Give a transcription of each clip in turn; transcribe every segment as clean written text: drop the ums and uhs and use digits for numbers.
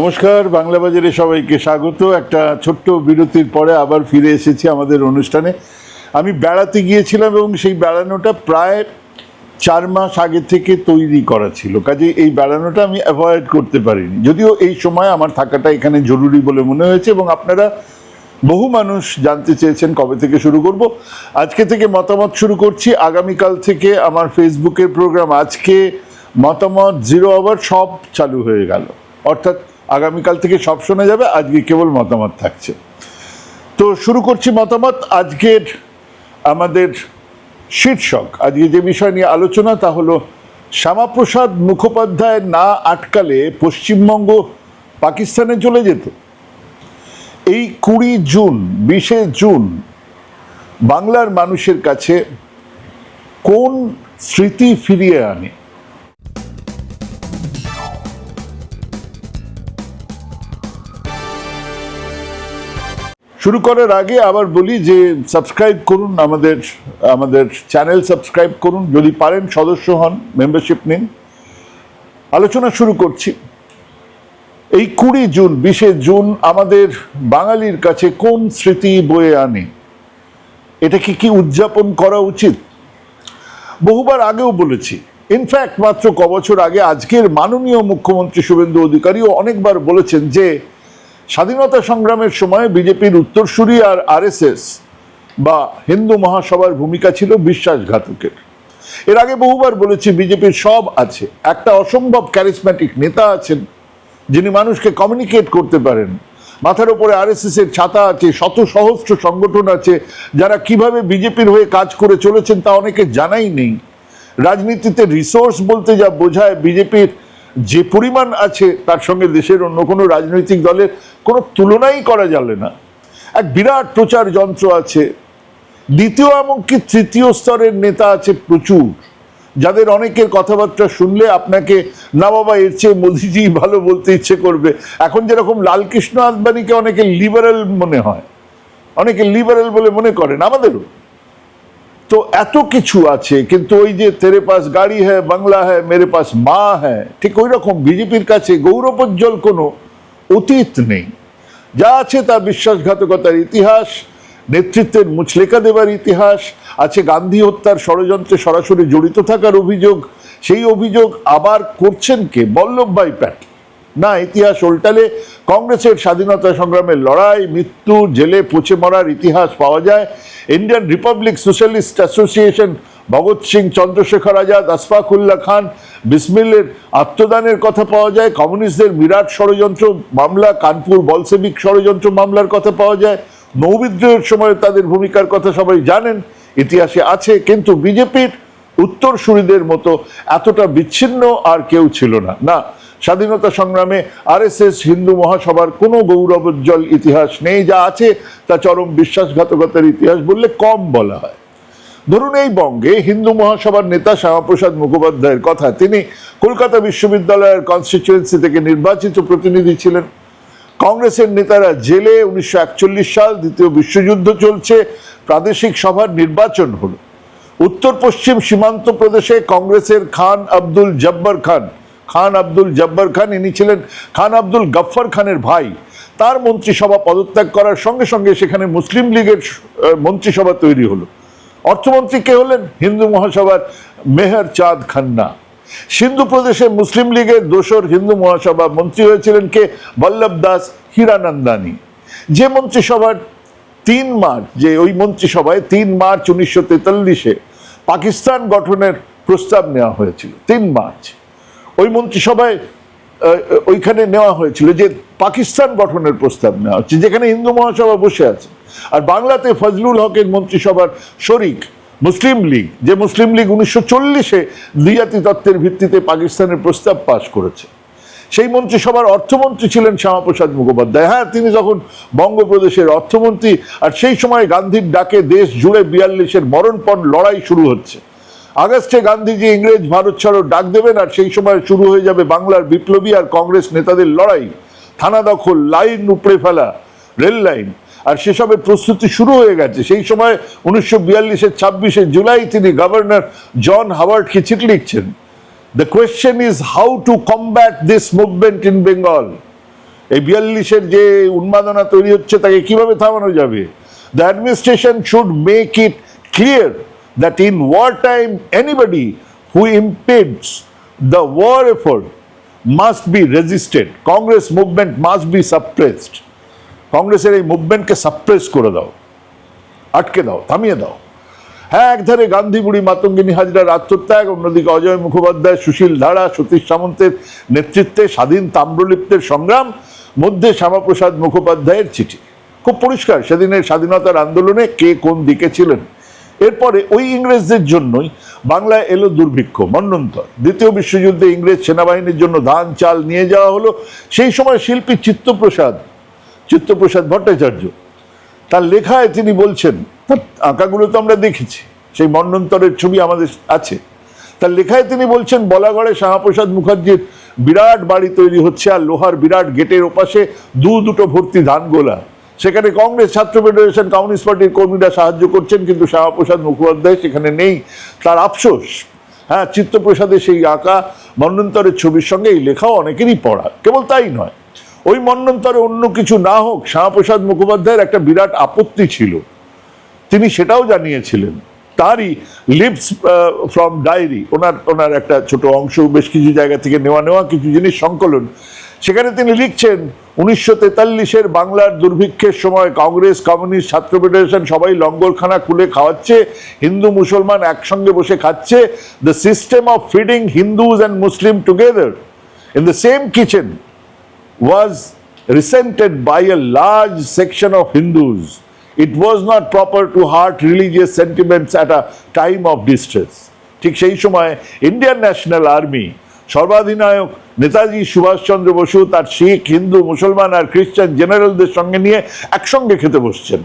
নমস্কার, বাংলা বাজারে সবাইকে স্বাগত। একটা ছোট্ট বিরতির পরে আবার ফিরে এসেছি আমাদের অনুষ্ঠানে। আমি বেড়াতে গিয়েছিলাম এবং সেই বেড়ানোটা প্রায় 4 মাস আগে থেকে তৈরি করা ছিল, কাজে এই বেড়ানোটা আমি অ্যাভয়েড করতে পারিনি, যদিও এই সময় আমার থাকাটা এখানে জরুরি বলে মনে হয়েছে। এবং আপনারা বহু মানুষ জানতে চেয়েছেন কবে থেকে শুরু করব। আজকে থেকে মতামত শুরু করছি। আগামীকাল থেকে আমার ফেসবুকের প্রোগ্রাম আজকে মতামত 0 আওয়ার সব চালু হয়ে গেল, অর্থাৎ আগামীকাল থেকে সব শোনা যাবে, আজকে কেবল মতামত থাকছে। তো শুরু করছি মতামত। আজকের আমাদের শীর্ষক, আজকে যে বিষয় নিয়ে আলোচনা তা হলো শ্যামাপ্রসাদ মুখোপাধ্যায় না আটকালে পশ্চিমবঙ্গ পাকিস্তানে চলে যেত। এই 20 জুন 20 জুন বাংলার মানুষের কাছে কোন স্মৃতি ফিরিয়ে আনে? শুরু করার আগে আবার বলি যে সাবস্ক্রাইব করুন, আমাদের চ্যানেল সাবস্ক্রাইব করুন, যদি পারেন সদস্য হন, মেম্বারশিপ নিন। আলোচনা শুরু করছি। এই 20 জুন 20 জুন আমাদের বাঙালির কাছে কোন স্মৃতি বয়ে আনে? এটাকে কি উদযাপন করা উচিত? বহুবার আগেও বলেছি, ইনফ্যাক্ট মাত্র কবছর আগে আজকের মাননীয় মুখ্যমন্ত্রী শুভেন্দু অধিকারীও অনেকবার বলেছেন যে স্বাধীনতা সংগ্রামের সময় বিজেপির উত্তরসূরি আর আরএসএস বা হিন্দু মহাসভার ভূমিকা ছিল বিশ্বাসঘাতকের। এর আগে বহুবার বলেছি বিজেপির সব আছে, একটা অসম্ভব ক্যারিসম্যাটিক নেতা আছেন যিনি মানুষকে কমিউনিকেট করতে পারেন, মাথার উপরে আরএসএস এর ছাতা আছে, শত সহস্র সংগঠন আছে যারা কিভাবে বিজেপির হয়ে কাজ করে চলেছেন তা অনেকে জানাই নেই। রাজনীতিতে রিসোর্স বলতে যা বোঝায় বিজেপির যে পরিমাণ আছে তার সঙ্গে দেশের অন্য কোনো রাজনৈতিক দলের কোনো তুলনাই করা যাবে না। এক বিরাট প্রচার যন্ত্র আছে, দ্বিতীয় এমনকি তৃতীয় স্তরের নেতা আছে প্রচুর, যাদের অনেকের কথাবার্তা শুনলে আপনাকে না বাবা এর চেয়ে মোদিজি ভালো বলতে ইচ্ছে করবে। এখন যেরকম লালকৃষ্ণ আদবানিকে অনেকে লিবারেল মনে হয়, অনেকে লিবারেল বলে মনে করেন, আমাদেরও তো এত কিছু আছে। কিন্তু ওই যে তেরে পাস গাড়ি হ্যায় বাংলা হ্যায় মেরে পাস মা হ্যায়, ঠিক ওই রকম বিজেপির কাছে গৌরবোজ্জ্বল কোনো অতীত নেই। যা আছে তা বিশ্বাসঘাতকতার ইতিহাস, নেতৃত্বের মুচলেকা দেবার ইতিহাস আছে, গান্ধী হত্যার ষড়যন্ত্রে সরাসরি জড়িত থাকার অভিযোগ। সেই অভিযোগ আবার করছেন কে? বল্লভভাই প্যাটেল। না, ইতিহাস উল্টালে কংগ্রেসের স্বাধীনতা সংগ্রামের লড়াই, মৃত্যু, জেলে পচে মরার ইতিহাস পাওয়া যায়। Indian Republic Socialist Association, Bhagat Singh, Chandrashekhar Azad, Ashfaqulla Khan, বিসমিলের আত্মদানের কথা পাওয়া যায়। কমিউনিস্টদের বিরাট ষড়যন্ত্র মামলা, কানপুর বলসেবিক ষড়যন্ত্র মামলার কথা পাওয়া যায়। নৌবিদ্রোহের সময় তাদের ভূমিকার কথা সবাই জানেন, ইতিহাসে আছে। কিন্তু বিজেপির উত্তরসূরিদের মতো এতটা বিচ্ছিন্ন আর কেউ ছিল না। না, স্বাধীনতা সংগ্রামে আরএসএস হিন্দু মহাসভার কোনো গৌরবোজ্জ্বল ইতিহাস নেই। যা আছে তা চরম বিশ্বাসঘাতকতার ইতিহাস বললে কম বলা হয়। ধরুন এই বঙ্গে হিন্দু মহাসভার নেতা শ্যামাপ্রসাদ মুখোপাধ্যায়ের কথা, তিনি কলকাতা বিশ্ববিদ্যালয়ের কনস্টিটিউয়েন্সি থেকে নির্বাচিত প্রতিনিধি ছিলেন। কংগ্রেসের নেতারা জেলে, 1941 সাল, দ্বিতীয় বিশ্বযুদ্ধ চলছে, প্রাদেশিক সভার নির্বাচন হলো। উত্তর পশ্চিম সীমান্ত প্রদেশে কংগ্রেসের খান আব্দুল জব্বার খান, ইনি ছিলেন খান আব্দুল গফফর খানের ভাই। তার মন্ত্রিসভা পদত্যাগ করার সঙ্গে সঙ্গে সেখানে মুসলিম লীগের মন্ত্রিসভা তৈরি হলো। অর্থমন্ত্রী কে হলেন? হিন্দু মহাসভার মেহর চাঁদ খান্না। সিন্ধু প্রদেশে মুসলিম লীগের দোসর হিন্দু মহাসভা মন্ত্রী হয়েছিলেন কে? বল্লভ দাস হীরানন্দানী। যে মন্ত্রিসভার 3 মার্চ, যে ওই মন্ত্রিসভায় 3 মার্চ 1943-এ পাকিস্তান গঠনের প্রস্তাব নেওয়া হয়েছিল। 3 মার্চ ওই মন্ত্রিসভায় ওইখানে নেওয়া হয়েছিল যে পাকিস্তান গঠনের প্রস্তাব নেওয়া হচ্ছে, যেখানে হিন্দু মহাসভা বসে আছে। আর বাংলাতে ফজলুল হকের মন্ত্রিসভার শরিক মুসলিম লীগ, যে মুসলিম লীগ 1940-এ দ্বিজাতি তত্ত্বের ভিত্তিতে পাকিস্তানের প্রস্তাব পাশ করেছে। সেই মন্ত্রিসভার অর্থমন্ত্রী ছিলেন শ্যামাপ্রসাদ মুখোপাধ্যায়। হ্যাঁ, তিনি তখন বঙ্গপ্রদেশের অর্থমন্ত্রী। আর সেই সময় গান্ধীর ডাকে দেশ জুড়ে 42-এর মরণপণ লড়াই শুরু হচ্ছে। আগস্টে গান্ধীজি ইংরেজ ভারত ছাড়ো ডাক দেবেন, আর সেই সময় শুরু হয়ে যাবে বাংলার বিপ্লবী আর কংগ্রেস নেতাদের লড়াই। থানা দখল, লাইন উপড়ে ফেলা, রেল লাইন, আর সেসবের প্রস্তুতি শুরু হয়ে গেছে। সেই সময় 1942-এর 26শে জুলাই তিনি গভর্নর জন হাওয়ার্ডকে চিঠি লিখছেন। The question is how to combat this movement in Bengal. এই 42-এর যে উন্মাদনা তৈরি হচ্ছে তাকে কিভাবে থামানো যাবে? The administration should make it clear that in wartime anybody who impedes the war effort must be resisted. Congress movement must be suppressed. কংগ্রেসের এই মুভমেন্টকে সাপ্রেস করে দাও, আটকে দাও, থামিয়ে দাও। হ্যাঁ, একধারে গান্ধী বুড়ি মাতঙ্গিনী হাজরার আত্মত্যাগ, অন্যদিকে অজয় মুখোপাধ্যায়, সুশীল ধারা, সতীশ সামন্তের নেতৃত্বে স্বাধীন তাম্রলিপ্তের সংগ্রাম, মধ্যে শ্যামাপ্রসাদ মুখোপাধ্যায়ের চিঠি। খুব পরিষ্কার সেদিনের স্বাধীনতার আন্দোলনে কে কোন দিকে ছিলেন। এরপরে ওই ইংরেজদের জন্যই বাংলায় এলো দুর্ভিক্ষ, মন্বন্তর। দ্বিতীয় বিশ্বযুদ্ধে ইংরেজ সেনাবাহিনীর জন্য ধান চাল নিয়ে যাওয়া হলো। সেই সময় শিল্পী চিত্তপ্রসাদ ভট্টাচার্য তার লেখায় তিনি বলছেন, আঁকাগুলো তো আমরা দেখেছি, সেই মন্বন্তরের ছবি আমাদের আছে, তার লেখায় তিনি বলছেন, বলাগড়ে শ্যামাপ্রসাদ মুখার্জির বিরাট বাড়ি তৈরি হচ্ছে, আর লোহার বিরাট গেটের ওপাশে দুটো ভর্তি ধান গোলা। সেখানে কংগ্রেস, ছাত্র ফেডারেশন, কমিউনিস্ট পার্টির কর্মীরা সাহায্য করছেন, কিন্তু শ্যামাপ্রসাদ মুখোপাধ্যায় সেখানে নেই। তার আফসোস। হ্যাঁ, চিত্তপ্রসাদের সেই আঁকা মন্বন্তরের ছবির সঙ্গে এই লেখাও অনেকেরই পড়া। কেবল তাই নয়, ওই মন্বন্তরে অন্য কিছু না হোক, শ্যামাপ্রসাদ মুখোপাধ্যায়ের একটা বিরাট আপত্তি ছিল, তিনি সেটাও জানিয়েছিলেন। তারই লিভস ফ্রম ডায়েরি, ওনার একটা ছোট অংশ, বেশ কিছু জায়গা থেকে নেওয়া কিছু জিনিস সংকলন। সেখানে তিনি লিখছেন, 1943-এর বাংলার দুর্ভিক্ষের সময় কংগ্রেস, কমিউনিস্ট, ছাত্র ফেডারেশন সবাই লঙ্গরখানা খুলে খাওয়াচ্ছে, হিন্দু মুসলমান একসঙ্গে বসে খাচ্ছে। The system of feeding Hindus and Muslim together in the same kitchen was resented by a large section of Hindus. It was not proper to hurt religious sentiments at a time of distress. ঠিক সেই সময় Indian national army সর্বাধিনায়ক নেতাজি সুভাষচন্দ্র বসু তার শিখ, হিন্দু, মুসলমান আর খ্রিস্টান জেনারেলদের সঙ্গে নিয়ে একসঙ্গে খেতে বসছেন।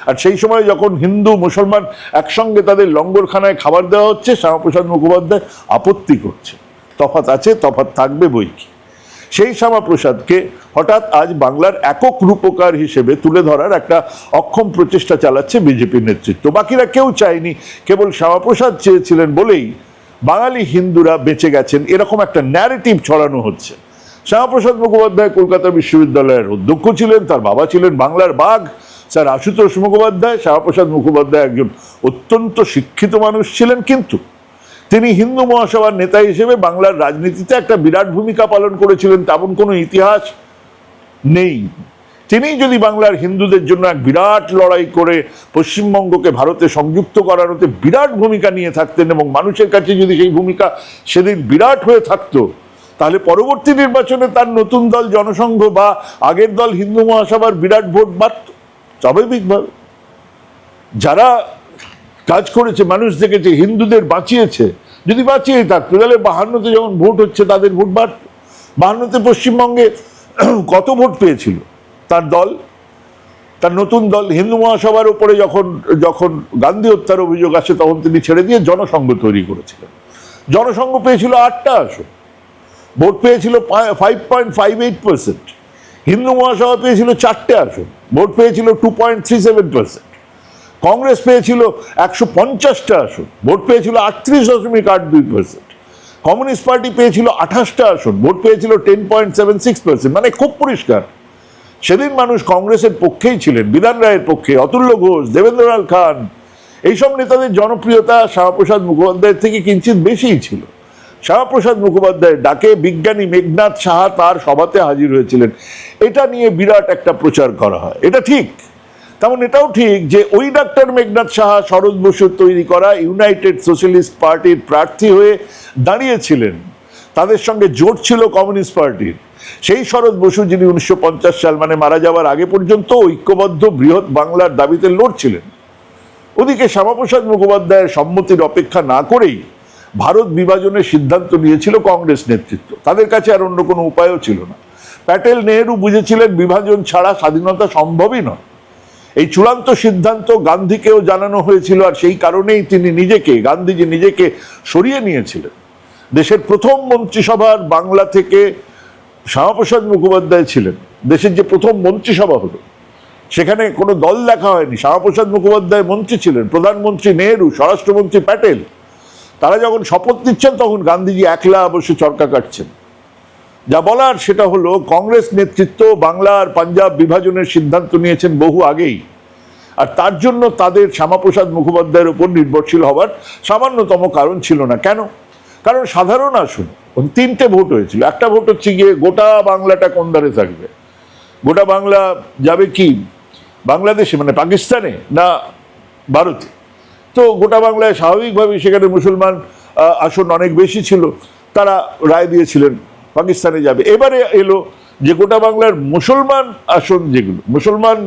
আর সেই সময় যখন হিন্দু মুসলমান একসঙ্গে তাদের লঙ্গরখানায় খাবার দেওয়া হচ্ছে, শ্যামাপ্রসাদ মুখোপাধ্যায় আপত্তি করছে। তফাৎ আছে, তফাৎ থাকবে বই কি। সেই শ্যামাপ্রসাদকে হঠাৎ আজ বাংলার একক রূপকার হিসেবে তুলে ধরার একটা অক্ষম প্রচেষ্টা চালাচ্ছে বিজেপির নেতৃত্ব। বাকিরা কেউ চায়নি, কেবল শ্যামাপ্রসাদ চেয়েছিলেন বলেই বাঙালি হিন্দুরা বেঁচে গেছেন, এরকম একটা ন্যারেটিভ ছড়ানো হচ্ছে। শ্যামাপ্রসাদ মুখোপাধ্যায় কলকাতা বিশ্ববিদ্যালয়ের অধ্যক্ষ ছিলেন, তার বাবা ছিলেন বাংলার বাঘ স্যার আশুতোষ মুখোপাধ্যায়। শ্যামাপ্রসাদ মুখোপাধ্যায় একজন অত্যন্ত শিক্ষিত মানুষ ছিলেন, কিন্তু তিনি হিন্দু মহাসভার নেতা হিসেবে বাংলার রাজনীতিতে একটা বিরাট ভূমিকা পালন করেছিলেন, তেমন কোনো ইতিহাস নেই। তিনি যদি বাংলার হিন্দুদের জন্য এক বিরাট লড়াই করে পশ্চিমবঙ্গকে ভারতে সংযুক্ত করানোতে বিরাট ভূমিকা নিয়ে থাকতেন, এবং মানুষের কাছে যদি সেই ভূমিকা সেদিন বিরাট হয়ে থাকতো, তাহলে পরবর্তী নির্বাচনে তার নতুন দল জনসংঘ বা আগের দল হিন্দু মহাসভার বিরাট ভোট বাড়ত স্বাভাবিকভাবে। যারা কাজ করেছে, মানুষ দেখেছে, হিন্দুদের বাঁচিয়েছে, যদি বাঁচিয়ে থাকতো তাহলে 52-তে যখন ভোট হচ্ছে তাদের ভোট বাড়ত। 52-তে পশ্চিমবঙ্গে কত ভোট পেয়েছিল তার দল, তার নতুন দল? হিন্দু মহাসভার উপরে যখন গান্ধী হত্যার অভিযোগ আসে, তখন তিনি ছেড়ে দিয়ে জনসংঘ তৈরি করেছিলেন। জনসংঘ পেয়েছিল 8টা আসন, ভোট পেয়েছিল 5.58%। হিন্দু মহাসভা পেয়েছিল 4টে আসন, ভোট পেয়েছিল 2.37%। কংগ্রেস পেয়েছিল 150টা আসন, ভোট পেয়েছিল 38.82%। কমিউনিস্ট পার্টি পেয়েছিল 28টা আসন, ভোট পেয়েছিল 10.76%। মানে খুব পরিষ্কার, সেদিন মানুষ কংগ্রেসের পক্ষেই ছিলেন, বিধান রায়ের পক্ষে। অতুল্য ঘোষ, দেবেন্দ্রলাল খান, এইসব নেতাদের জনপ্রিয়তা শ্যামাপ্রসাদ মুখোপাধ্যায়ের থেকে কিঞ্চিত বেশিই ছিল। শ্যামাপ্রসাদ মুখোপাধ্যায়ের ডাকে বিজ্ঞানী মেঘনাথ সাহা তার সভাতে হাজির হয়েছিলেন। এটা নিয়ে বিরাট একটা প্রচার করা হয়, এটা ঠিক। তেমন এটাও ঠিক যে ওই ডাক্তার মেঘনাথ সাহা শরৎ বসুর তৈরি করা ইউনাইটেড সোশ্যালিস্ট পার্টির প্রার্থী হয়ে দাঁড়িয়েছিলেন। তাদের সঙ্গে জোট ছিল কমিউনিস্ট পার্টির। সেই শরৎ বসু যিনি 1950 সাল মানে মারা যাওয়ার আগে পর্যন্ত ঐক্যবদ্ধ বৃহৎ বাংলার দাবিতে লড়ছিলেন। ওদিকে শ্যামাপ্রসাদ মুখোপাধ্যায়ের সম্মতির অপেক্ষা না করেই ভারত বিভাজনের সিদ্ধান্ত নিয়েছিল কংগ্রেস নেতৃত্ব। তাদের কাছে আর অন্য কোনো উপায়ও ছিল না। প্যাটেল, নেহেরু বুঝেছিলেন বিভাজন ছাড়া স্বাধীনতা সম্ভবই নয়। এই চূড়ান্ত সিদ্ধান্ত গান্ধীকেও জানানো হয়েছিল, আর সেই কারণেই গান্ধীজি নিজেকে সরিয়ে নিয়েছিলেন। দেশের প্রথম মন্ত্রিসভার বাংলা থেকে শ্যামাপ্রসাদ মুখোপাধ্যায় ছিলেন। দেশের যে প্রথম মন্ত্রিসভা হলো, সেখানে কোনো দল দেখা হয়নি। শ্যামাপ্রসাদ মুখোপাধ্যায় মন্ত্রী ছিলেন, প্রধানমন্ত্রী নেহেরু, স্বরাষ্ট্রমন্ত্রী প্যাটেল। তারা যখন শপথ নিচ্ছেন, তখন গান্ধীজি একলা বসে চরকা কাটছেন। যা বলার সেটা হলো, কংগ্রেস নেতৃত্ব বাংলা আর পাঞ্জাব বিভাজনের সিদ্ধান্ত নিয়েছেন বহু আগেই, আর তার জন্য তাদের শ্যামাপ্রসাদ মুখোপাধ্যায়ের উপর নির্ভরশীল হবার সামান্যতম কারণ ছিল না। কেন? কারণ সাধারণ আসন, 3টে ভোট হয়েছিল। একটা ভোট হচ্ছে গিয়ে গোটা বাংলাটা কোন ধারে থাকবে, গোটা বাংলা যাবে কি বাংলাদেশে মানে পাকিস্তানে না ভারতে। তো গোটা বাংলায় স্বাভাবিকভাবেই সেখানে মুসলমান আসন অনেক বেশি ছিল, তারা রায় দিয়েছিলেন পাকিস্তানে যাবে। এবারে এলো যে গোটা বাংলার মুসলমান আসন, যেগুলো মুসলমান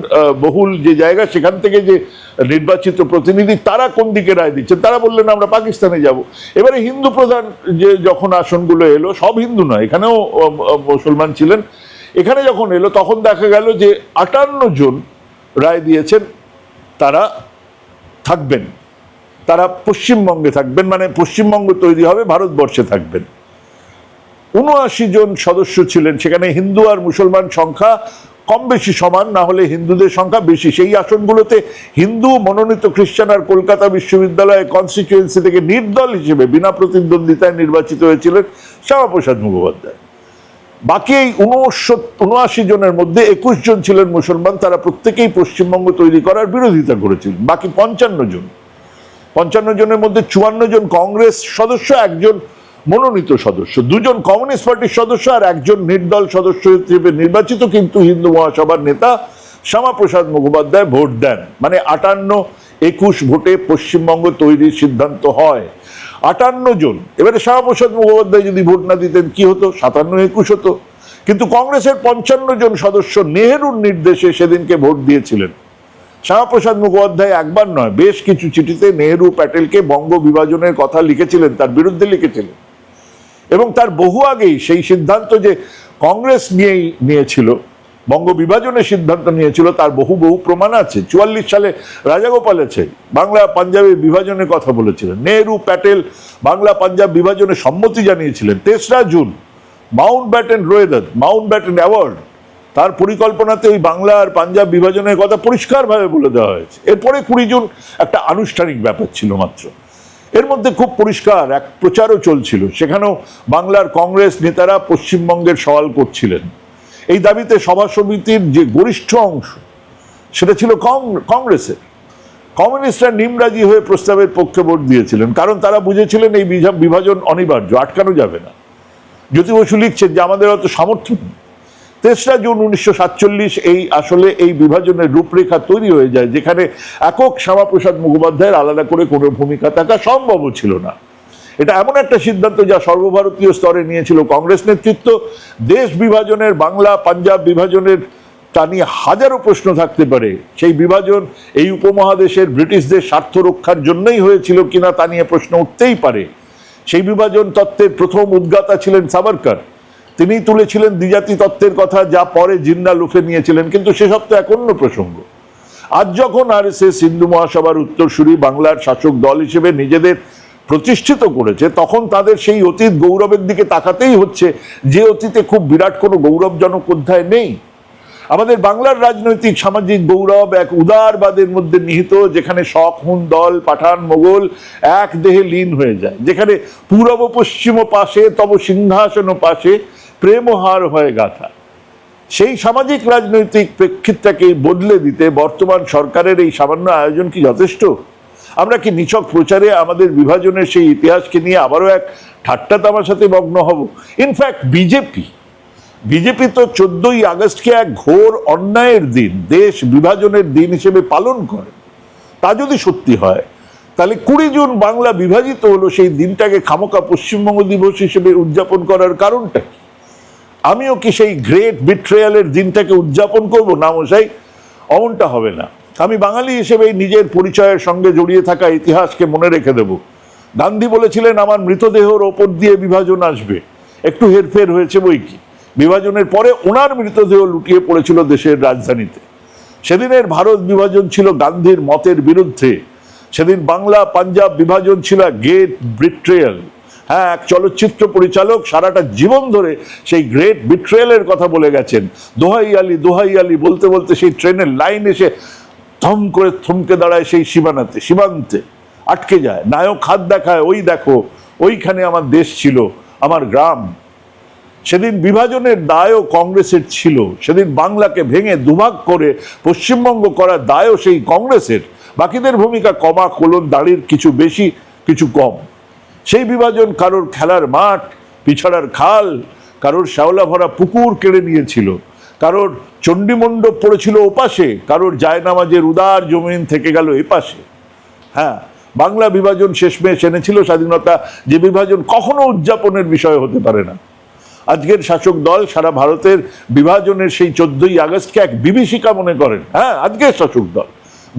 বহুল যে জায়গা, সেখান থেকে যে নির্বাচিত প্রতিনিধি তারা কোন দিকে রায় দিচ্ছেন, তারা বললেন আমরা পাকিস্তানে যাব। এবারে হিন্দু প্রধান যে যখন আসনগুলো এলো, সব হিন্দু নয়, এখানেও মুসলমান ছিলেন, এখানে যখন এলো তখন দেখা গেল যে 58 জন রায় দিয়েছেন তারা থাকবেন, তারা পশ্চিমবঙ্গে থাকবেন, মানে পশ্চিমবঙ্গ তৈরি হবে, ভারতবর্ষে থাকবেন। 79 জন সদস্য ছিলেন, সেখানে হিন্দু আর মুসলমান সংখ্যা কম বেশি সমান, না হলে হিন্দুদের সংখ্যা বেশি। সেই আসনগুলোতে হিন্দু মনোনীত খ্রিস্টান আর কলকাতা বিশ্ববিদ্যালয় কনস্টিটিউয়েন্সি থেকে নির্দল হিসেবে বিনা প্রতিদ্বন্দ্বিতায় নির্বাচিত হয়েছিলেন শ্যামাপ্রসাদ মুখোপাধ্যায়। বাকি এই 79 জনের মধ্যে 21 জন ছিলেন মুসলমান, তারা প্রত্যেকেই পশ্চিমবঙ্গ তৈরি করার বিরোধিতা করেছিলেন। বাকি 55 জনের মধ্যে 54 জন কংগ্রেস সদস্য, 1 জন মনোনীত সদস্য, 2 জন কমিউনিস্ট পার্টির সদস্য আর 1 জন নির্দল সদস্য হিসেবে নির্বাচিত। কিন্তু হিন্দু মহাসভার নেতা শ্যামাপ্রসাদ মুখোপাধ্যায় ভোট দেন, মানে 58-21 ভোটে পশ্চিমবঙ্গ তৈরির সিদ্ধান্ত হয়। 58 জন। এবারে শ্যামাপ্রসাদ মুখোপাধ্যায় যদি ভোট না দিতেন কি হতো? 57-21 হতো। কিন্তু কংগ্রেসের 55 জন সদস্য নেহেরুর নির্দেশে সেদিনকে ভোট দিয়েছিলেন। শ্যামাপ্রসাদ মুখোপাধ্যায় একবার নয়, বেশ কিছু চিঠিতে নেহেরু প্যাটেলকে বঙ্গ বিভাজনের কথা লিখেছিলেন, তার বিরুদ্ধে লিখেছিলেন। এবং তার বহু আগেই সেই সিদ্ধান্ত যে কংগ্রেস নিয়েছিল, বঙ্গ বিভাজনের সিদ্ধান্ত নিয়েছিল, তার বহু প্রমাণ আছে। 44 সালে রাজাগোপালাচারী বাংলা পাঞ্জাবের বিভাজনের কথা বলেছিলেন। নেহেরু প্যাটেল বাংলা পাঞ্জাব বিভাজনে সম্মতি জানিয়েছিলেন। 3রা জুন মাউন্টব্যাটেন অ্যাওয়ার্ড, তার পরিকল্পনাতে ওই বাংলা আর পাঞ্জাব বিভাজনের কথা পরিষ্কারভাবে বলে দেওয়া হয়েছে। এরপরে 20 জুন একটা আনুষ্ঠানিক ব্যাপার ছিল মাত্র। এর মধ্যে খুব পরিষ্কার এক প্রচারও চলছিল, সেখানেও বাংলার কংগ্রেস নেতারা পশ্চিমবঙ্গের সওয়াল করছিলেন। এই দাবিতে সভা সমিতির যে গরিষ্ঠ অংশ, সেটা ছিল কংগ্রেসের। কমিউনিস্টরা নিমরাজি হয়ে প্রস্তাবের পক্ষে ভোট দিয়েছিলেন, কারণ তারা বুঝেছিলেন এই বিভাজন অনিবার্য, আটকানো যাবে না। জ্যোতি বসু লিখছেন যে আমাদের অত সামর্থ্য নেই। 3রা জুন 1947 আসলে এই বিভাজনের রূপরেখা তৈরি হয়ে যায়, যেখানে একক শ্যামাপ্রসাদ মুখোপাধ্যায়ের আলাদা করে কোনো ভূমিকা থাকা সম্ভবও ছিল না। এটা এমন একটা সিদ্ধান্ত যা সর্বভারতীয় স্তরে নিয়েছিল কংগ্রেস নেতৃত্ব। দেশ বিভাজনের, বাংলা পাঞ্জাব বিভাজনের, তা নিয়ে হাজারো প্রশ্ন থাকতে পারে। সেই বিভাজন এই উপমহাদেশের ব্রিটিশদের স্বার্থ রক্ষার জন্যই হয়েছিল কিনা তা নিয়ে প্রশ্ন উঠতেই পারে। সেই বিভাজন তত্ত্বের প্রথম উদ্গাতা ছিলেন সাভারকর। তিনি তুলেছিলেন দ্বিজাতি তত্ত্বের কথা, যা পরে জিন্না লুফে নিয়েছিলেন, কিন্তু সেসব তো এক অন্য প্রসঙ্গ। আজ যখন আরএসএস হিন্দু মহাসভার উত্তরসূরি বাংলার শাসক দল হিসেবে নিজেদের প্রতিষ্ঠিত করেছে, তখন তাদের সেই অতীত গৌরবের দিকে তাকাতেই হচ্ছে, যে অতীতে খুব বিরাট কোনো গৌরবজনক অধ্যায় নেই। আমাদের বাংলার রাজনৈতিক সামাজিক গৌরব এক উদারবাদের মধ্যে নিহিত, যেখানে শক, হুন, দল, পাঠান, মোগল এক দেহে লীন হয়ে যায়, যেখানে পূরব পশ্চিম পাশে তব সিংহাসন পাশে প্রেমহার হয়ে গাথা। সেই সামাজিক রাজনৈতিক প্রেক্ষিতটাকে বদলে দিতে বর্তমান সরকারের এই সামান্য আয়োজন কি যথেষ্ট? আমরা কি নিছক প্রচারে আমাদের বিভাজনের সেই ইতিহাসকে নিয়ে আবারও এক ঠাট্টা তামাশাতে মগ্ন হব? ইনফ্যাক্ট বিজেপি তো 14ই আগস্টকে এক ঘোর অন্যায়ের দিন, দেশ বিভাজনের দিন হিসেবে পালন করে। তা যদি সত্যি হয়, তাহলে 20 জুন বাংলা বিভাজিত হলো, সেই দিনটাকে খামোকা পশ্চিমবঙ্গ দিবস হিসেবে উদযাপন করার কারণটা কি? আমিও কি সেই গ্রেট বিট্রেয়ালের দিনটাকে উদযাপন করব? না মশাই, অমনটা হবে না। আমি বাঙালি হিসেবে নিজের পরিচয়ের সঙ্গে জড়িয়ে থাকা ইতিহাসকে মনে রেখে দেব। গান্ধী বলেছিলেন আমার মৃতদেহের ওপর দিয়ে বিভাজন আসবে। একটু হেরফের হয়েছে বই কি, বিভাজনের পরে ওনার মৃতদেহ লুটিয়ে পড়েছিল দেশের রাজধানীতে। সেদিনের ভারত বিভাজন ছিল গান্ধীর মতের বিরুদ্ধে। সেদিন বাংলা পাঞ্জাব বিভাজন ছিল গ্রেট বিট্রেয়াল। হ্যাঁ, এক চলচ্চিত্র পরিচালক সারাটা জীবন ধরে সেই গ্রেট বিট্রেয়ালের কথা বলে গেছেন। দোহাই আলী বলতে বলতে সেই ট্রেনের লাইন এসে থম করে থমকে দাঁড়ায় সেই সীমান্তে আটকে যায়। নায়ক হাত দেখায়, ওই দেখো, ওইখানে আমার দেশ ছিল, আমার গ্রাম। সেদিন বিভাজনের দায়ও কংগ্রেসের ছিল, সেদিন বাংলাকে ভেঙে দুভাগ করে পশ্চিমবঙ্গ করার দায়ও সেই কংগ্রেসের। বাকিদের ভূমিকা কমা কোলন দাড়ির কিছু বেশি কিছু কম। সেই বিভাজন কারোর খেলার মাঠ, পিছাড়ার খাল, কারোর শ্যাওলা ভরা পুকুর কেড়ে নিয়েছিল, কারোর চণ্ডীমণ্ডপ পড়েছিল ওপাশে, কারোর জায়নামাজের উদার জমিন থেকে গেল এপাশে। হ্যাঁ, বাংলা বিভাজন শেষমেশ এনেছিল স্বাধীনতা, যে বিভাজন কখনো উদযাপনের বিষয় হতে পারে না। আজকের শাসক দল সারা ভারতের বিভাজনের সেই 14ই আগস্টকে এক বিভীষিকা মনে করেন। হ্যাঁ, আজকের শাসক দল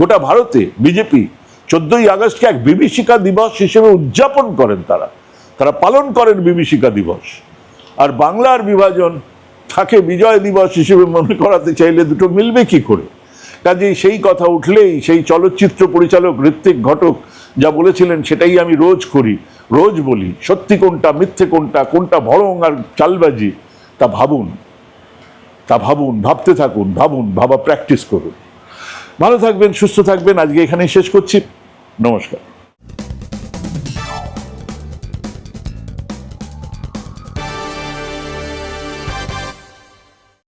গোটা ভারতে বিজেপি 14ই আগস্টকে এক বিভীষিকা দিবস হিসেবে উদযাপন করেন। তারা পালন করেন বিভীষিকা দিবস। আর বাংলার বিভাজন তাকে বিজয় দিবস হিসেবে মনে করাতে চাইলে দুটো মিলবে কি করে? কাজেই সেই কথা উঠলেই সেই চলচ্চিত্র পরিচালক ঋত্বিক ঘটক যা বলেছিলেন সেটাই আমি রোজ করি, রোজ বলি, সত্যি কোনটা মিথ্যে কোনটা, কোনটা ভড়ং আর চালবাজি, তা ভাবুন, ভাবতে থাকুন, ভাবা প্র্যাকটিস করুন। ভালো থাকবেন, সুস্থ থাকবেন। আজকে এখানেই শেষ করছি। নমস্কার।